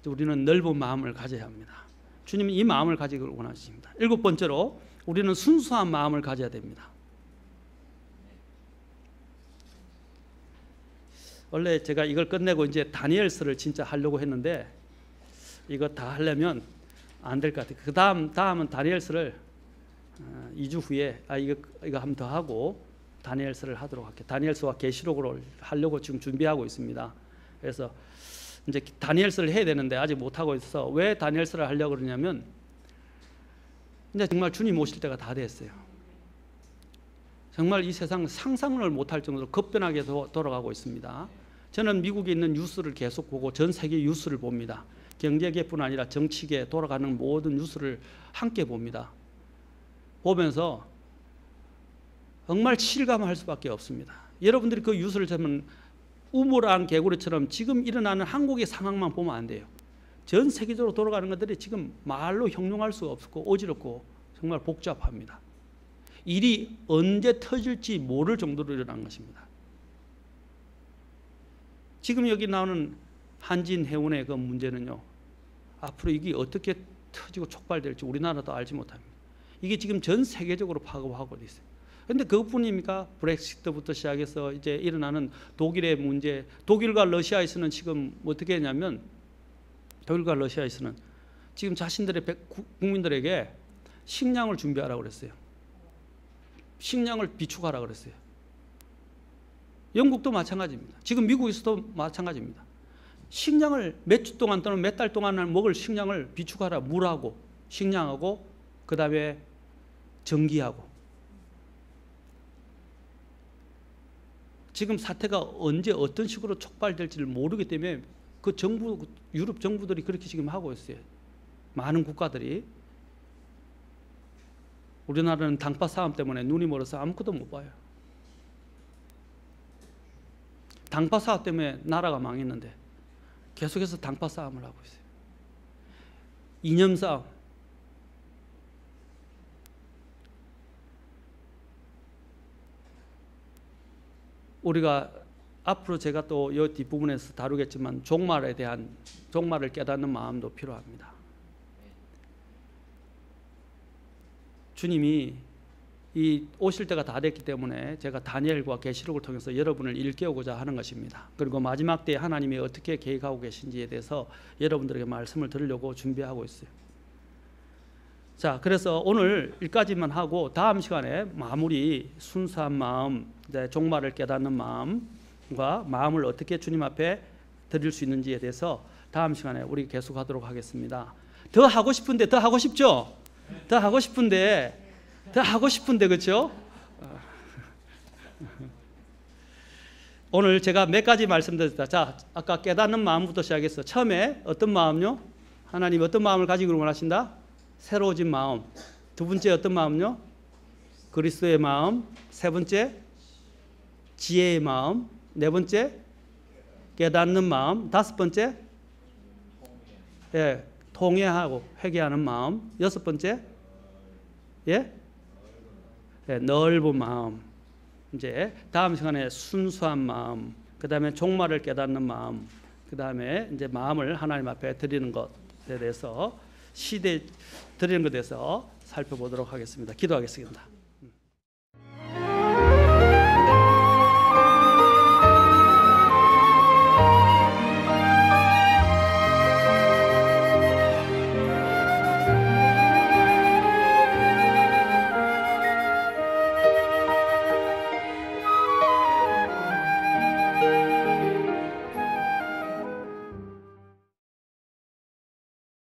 우리는 넓은 마음을 가져야 합니다. 주님은 이 마음을 가지기를 원하십니다. 7번째로 우리는 순수한 마음을 가져야 됩니다. 원래 제가 이걸 끝내고 이제 다니엘서를 진짜 하려고 했는데 이거 다 하려면 안 될 것 같아요. 다음은 다니엘서를 2주 후에 이거 한 번 더 하고 다니엘서를 하도록 할게요. 다니엘서와 계시록을 하려고 지금 준비하고 있습니다. 그래서 이제 다니엘서를 해야 되는데 아직 못 하고 있어서 왜 다니엘서를 하려고 그러냐면 이제 정말 주님 오실 때가 다 됐어요. 정말 이 세상 상상을 못할 정도로 급변하게 돌아가고 있습니다. 저는 미국에 있는 뉴스를 계속 보고 전 세계 뉴스를 봅니다. 경제계뿐 아니라 정치계 돌아가는 모든 뉴스를 함께 봅니다. 보면서 정말 실감할 수밖에 없습니다. 여러분들이 그 뉴스를 보면 우물안 개구리처럼 지금 일어나는 한국의 상황만 보면 안 돼요. 전 세계적으로 돌아가는 것들이 지금 말로 형용할 수 없고 어지럽고 정말 복잡합니다. 일이 언제 터질지 모를 정도로 일어난 것입니다. 지금 여기 나오는 한진 해운의 그 문제는요, 앞으로 이게 어떻게 터지고 촉발될지 우리나라도 알지 못합니다. 이게 지금 전 세계적으로 파고하고 있어요. 그런데 그것뿐입니까? 브렉시트부터 시작해서 이제 일어나는 독일의 문제, 독일과 러시아에서는 지금 어떻게 했냐면 독일과 러시아에서는 지금 자신들의 국민들에게 식량을 준비하라고 그랬어요. 식량을 비축하라고 그랬어요. 영국도 마찬가지입니다. 지금 미국에서도 마찬가지입니다. 식량을 몇 주 동안 또는 몇 달 동안 먹을 식량을 비축하라. 물하고 식량하고 그 다음에 전기하고. 지금 사태가 언제 어떤 식으로 촉발될지를 모르기 때문에 그 정부, 유럽 정부들이 그렇게 지금 하고 있어요. 많은 국가들이. 우리나라는 당파 싸움 때문에 눈이 멀어서 아무것도 못 봐요. 당파 싸움 때문에 나라가 망했는데 계속해서 당파 싸움을 하고 있어요. 이념 싸움. 우리가 앞으로 제가 또 이 뒷부분에서 다루겠지만 종말을 깨닫는 마음도 필요합니다. 주님이 이 오실 때가 다 됐기 때문에 제가 다니엘과 계시록을 통해서 여러분을 일깨우고자 하는 것입니다. 그리고 마지막 때에 하나님이 어떻게 계획하고 계신지에 대해서 여러분들에게 말씀을 드리려고 준비하고 있어요. 자, 그래서 오늘 여기까지만 하고 다음 시간에 마무리 순수한 마음, 종말을 깨닫는 마음과 마음을 어떻게 주님 앞에 드릴 수 있는지에 대해서 다음 시간에 우리 계속하도록 하겠습니다. 더 하고 싶은데 더 하고 싶죠? 더 하고 싶은데 그렇죠? 오늘 제가 몇 가지 말씀드렸다. 자, 아까 깨닫는 마음부터 시작해서 처음에 어떤 마음요? 하나님 어떤 마음을 가지기를 원하신다? 새로워진 마음. 두 번째 어떤 마음요? 그리스도의 마음. 세 번째 지혜의 마음. 네 번째, 깨닫는 마음. 다섯 번째, 예, 통회하고 회개하는 마음. 여섯 번째, 예, 예, 넓은 마음. 이제 다음 시간에 순수한 마음, 그 다음에 종말을 깨닫는 마음, 그 다음에 이제 마음을 하나님 앞에 드리는 것에 대해서 드리는 것에 대해서 살펴보도록 하겠습니다. 기도하겠습니다.